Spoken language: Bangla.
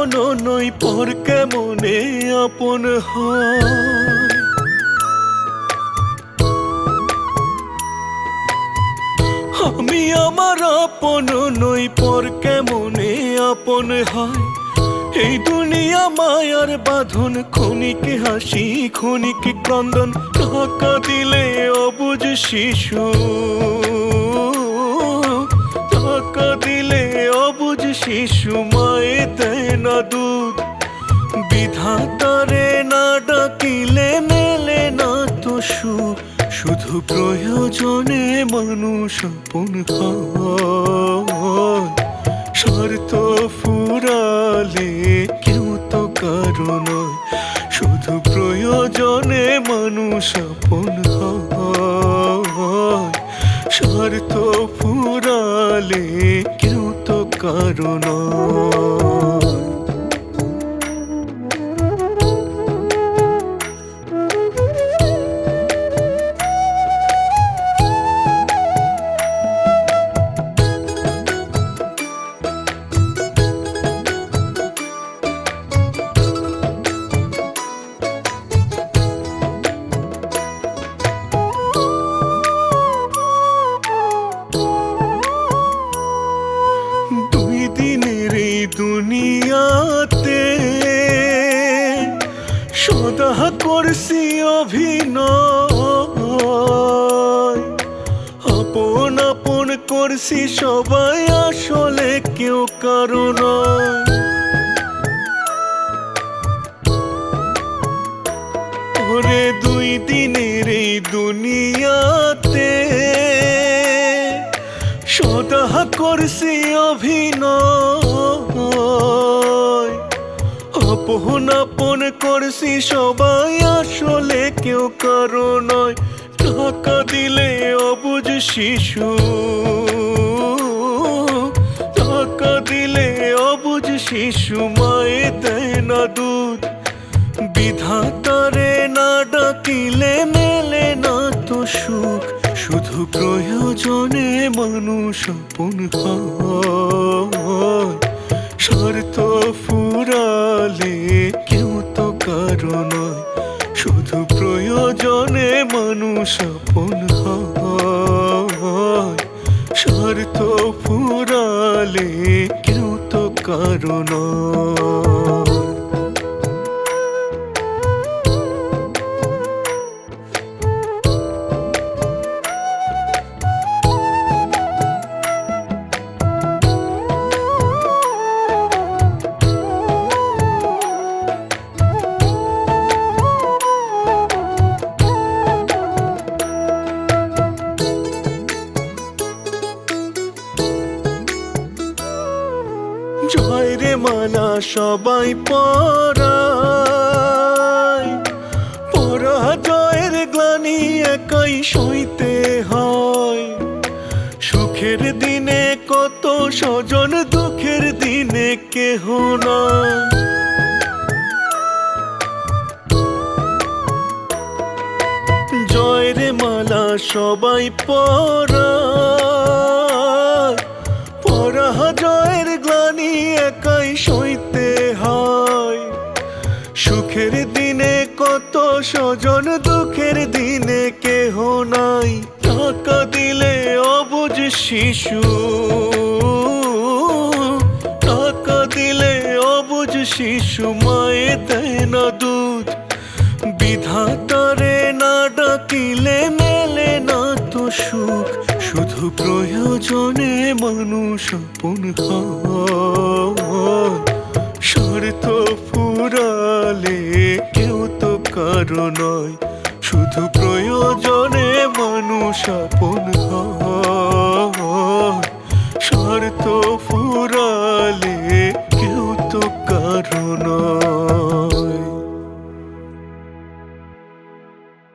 আপন নই, পর কেমনে আপন হয়। আমি আমার আপন নই, পর কেমনে আপন হয়। এই দুনিয়া মায়ার বাঁধন, ক্ষণিক হাসি ক্ষণিক ক্রন্দন, টাকা দিলে অবুঝ শিশু, টাকা দিলে অবুঝ শিশু মায়ে দেয় না দুধ। বিধাতারে না ডাকিলে মেলে না তো সুখ, শুধু প্রয়োজনে মানুষ আপন হয়। স্বার্থ ফুরালে কেউ তো কারো নয়, শুধু প্রয়োজনে মানুষ আপন হয়। স্বার্থ ফুরালে কেউ তো কারো নয়। দুনিয়াতে সদা করছি অভিনয়, আপন আপন করছি সবাই, আসলে কেউ কারো নয়। ওরে দুই দিনের এই দুনিয়াতে সদা করছি অভিনয়, আপন আপন করছি সবাই, আসলে কেউ কারো নয়। টাকা দিলে অবুঝ শিশু, টাকা দিলে অবুঝ শিশু মায়ে দেয় না দুধ। বিধাতারে না ডাকিলে মেলে না তো সুখ, শুধু প্রয়োজনে মানুষ আপন হয়। স্বার্থ ফুরালে কেউ তো কারো নয়, শুধু প্রয়োজনে মানুষ আপন হয়। স্বার্থ ফুরালে কেউ তো কারো নয়। জয় রে মালা সবাই পরায়, পরাজয়ের গ্লানি একাই সইতে হয়। সুখের দিনে কত স্বজন, দুঃখের দিনে কেহ নাই। জয় রে মালা সবাই পরায়, পরাজয়ের গ্লানি একাই সইতে হয়। সুখের দিনে কত স্বজন, দুঃখের দিনে কেহ নাই। টাকা দিলে অবুঝ শিশু, টাকা দিলে অবুঝ শিশু মায়ে দেয় না দুধ। বিধাতারে না ডাকিলে মেলে না তো সুখ, শুধু প্রয়োজনে মানুষ আপন হয়। স্বার্থ ফুরালে কেউ তো কারো নয়, শুধু প্রয়োজনে মানুষ আপন হয়। স্বার্থ ফুরালে কেউ তো কারো নয়।